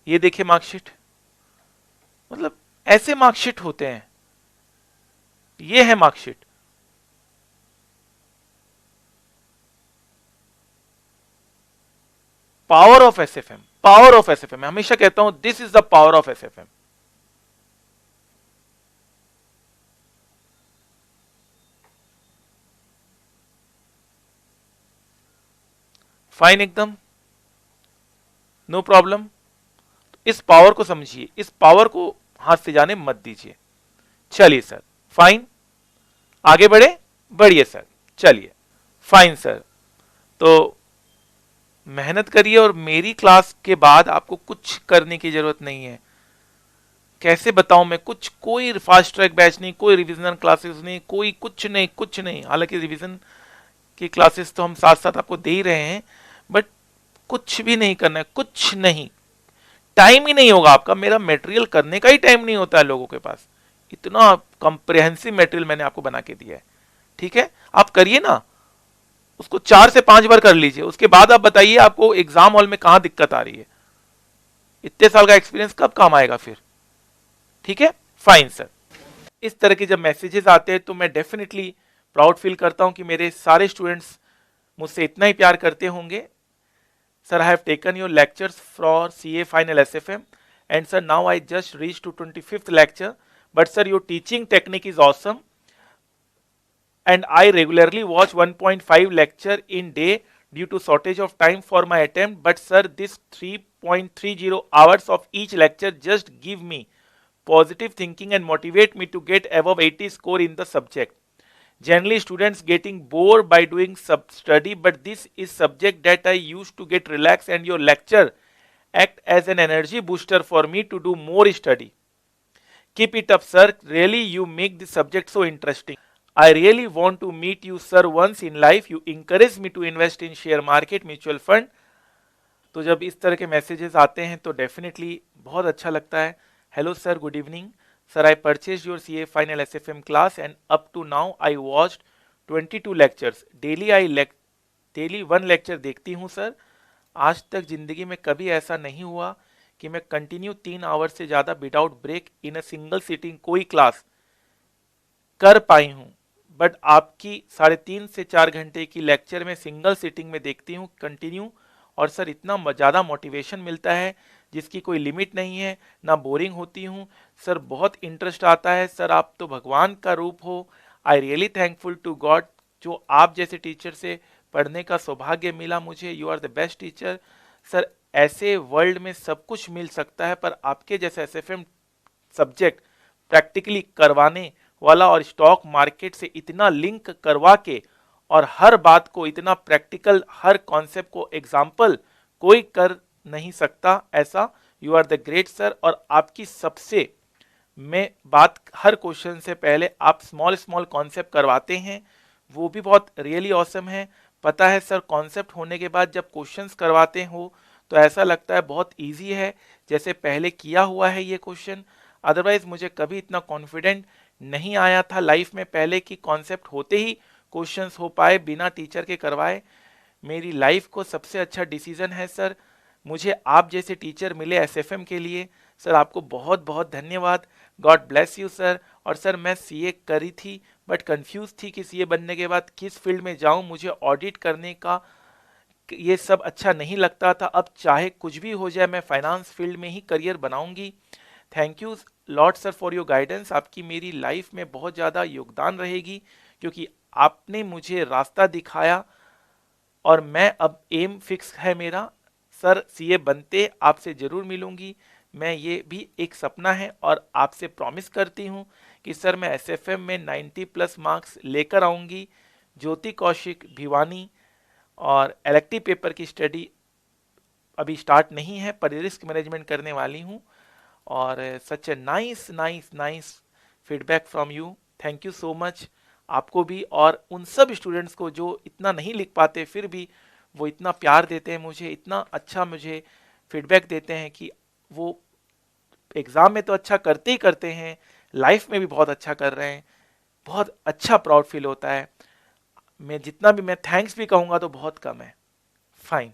ये देखिए मार्कशीट, मतलब ऐसे मार्कशीट होते हैं, ये है marksheet. Power of SFM, power of SFM, मैं हमेशा कहता हूं this is the power of SFM. Fine एकदम, नो प्रॉब्लम। इस पावर को समझिए, इस पावर को हाथ से जाने मत दीजिए। चलिए सर, फाइन, आगे बढ़े, बढ़िए सर, चलिए फाइन सर। तो मेहनत करिए, और मेरी क्लास के बाद आपको कुछ करने की जरूरत नहीं है। कैसे बताऊं मैं, कुछ कोई फास्ट ट्रैक बैच नहीं, कोई रिवीजन क्लासेस नहीं, कोई कुछ नहीं, कुछ नहीं। हालांकि रिवीजन की क्लासेस तो हम साथ साथ आपको दे ही रहे हैं, बट कुछ भी नहीं करना है, कुछ नहीं। टाइम ही नहीं होगा आपका, मेरा मटेरियल करने का ही टाइम नहीं होता है लोगों के पास। इतना कंप्रिहेंसिव मटेरियल मैंने आपको बना के दिया है, ठीक है। आप करिए ना, उसको 4 से 5 बार कर लीजिए, उसके बाद आप बताइए आपको एग्जाम हॉल में कहां दिक्कत आ रही है। इतने साल का एक्सपीरियंस कब काम आएगा फिर, ठीक है। फाइन सर, इस तरह के जब मैसेजेस आते हैं तो मैं डेफिनेटली प्राउड फील करता हूं कि मेरे सारे स्टूडेंट्स मुझसे इतना ही प्यार करते होंगे। Sir, I have taken your lectures for CA Final SFM, and sir, now I just reached to 25th lecture. But sir, your teaching technique is awesome, and I regularly watch 1.5 lecture in day due to shortage of time for my attempt. But sir, this 3.30 hours of each lecture just give me positive thinking and motivate me to get above 80 score in the subject. Generally, students getting bored by doing study, but this is subject that I used to get relaxed, and your lecture act as an energy booster for me to do more study. Keep it up, sir. Really, you make this subject so interesting. I really want to meet you, sir, once in life. You encourage me to invest in share market, mutual fund. तो जब इस तरह के messages आते हैं तो definitely बहुत अच्छा लगता है। Hello sir, good evening sir, I purchase your CA final SFM class and up to now I watched 22 lectures daily. Daily 1 lecture देखती हूँ सर। आज तक जिंदगी में कभी ऐसा नहीं हुआ कि मैं कंटिन्यू 3 आवर से ज़्यादा without break in a single sitting कोई क्लास कर पाई हूँ। बट आपकी 3.5 से 4 घंटे की लेक्चर में सिंगल सिटिंग में देखती हूँ कंटिन्यू, और सर इतना ज़्यादा मोटिवेशन मिलता है जिसकी कोई लिमिट नहीं है, ना बोरिंग होती हूँ सर, बहुत इंटरेस्ट आता है सर, आप तो भगवान का रूप हो। I really thankful to God जो आप जैसे टीचर से पढ़ने का सौभाग्य मिला मुझे। You are the best teacher sir. ऐसे वर्ल्ड में सब कुछ मिल सकता है, पर आपके जैसे SFM सब्जेक्ट प्रैक्टिकली करवाने वाला और स्टॉक मार्केट से इतना लिंक करवा के और हर बात को इतना प्रैक्टिकल, हर कॉन्सेप्ट को एग्जाम्पल कोई कर नहीं सकता ऐसा। You are the great sir. और आपकी सबसे मैं बात, हर क्वेश्चन से पहले आप स्मॉल स्मॉल कॉन्सेप्ट करवाते हैं, वो भी बहुत रियली ऑसम है। पता है सर, कॉन्सेप्ट होने के बाद जब क्वेश्चंस करवाते हो तो ऐसा लगता है बहुत इजी है, जैसे पहले किया हुआ है ये क्वेश्चन। अदरवाइज मुझे कभी इतना कॉन्फिडेंट नहीं आया था लाइफ में पहले कि कॉन्सेप्ट होते ही क्वेश्चंस हो पाए बिना टीचर के करवाए। मेरी लाइफ को सबसे अच्छा डिसीजन है सर, मुझे आप जैसे टीचर मिले SFM के लिए। सर आपको बहुत बहुत धन्यवाद, गॉड ब्लेस यू सर। और सर मैं CA करी थी बट कंफ्यूज थी कि CA बनने के बाद किस फील्ड में जाऊं, मुझे ऑडिट करने का ये सब अच्छा नहीं लगता था। अब चाहे कुछ भी हो जाए मैं फाइनेंस फील्ड में ही करियर बनाऊंगी। Thank you lot sir for your guidance. आपकी मेरी लाइफ में बहुत ज़्यादा योगदान रहेगी क्योंकि आपने मुझे रास्ता दिखाया, और मैं अब एम फिक्स है मेरा सर, CA बनते आपसे ज़रूर मिलूंगी। मैं ये भी एक सपना है, और आपसे प्रॉमिस करती हूँ कि सर मैं SFM में 90+ मार्क्स लेकर आऊँगी। ज्योति कौशिक भिवानी, और इलेक्टिव पेपर की स्टडी अभी स्टार्ट नहीं है, पर रिस्क मैनेजमेंट करने वाली हूँ। और such a nice nice nice feedback from you, thank you so much. आपको भी, और उन सब स्टूडेंट्स को जो इतना नहीं लिख पाते फिर भी वो इतना प्यार देते हैं मुझे, इतना अच्छा मुझे फीडबैक देते हैं कि वो एग्ज़ाम में तो अच्छा करते ही करते हैं, लाइफ में भी बहुत अच्छा कर रहे हैं। बहुत अच्छा प्राउड फील होता है। मैं जितना भी मैं थैंक्स भी कहूँगा तो बहुत कम है। फाइन।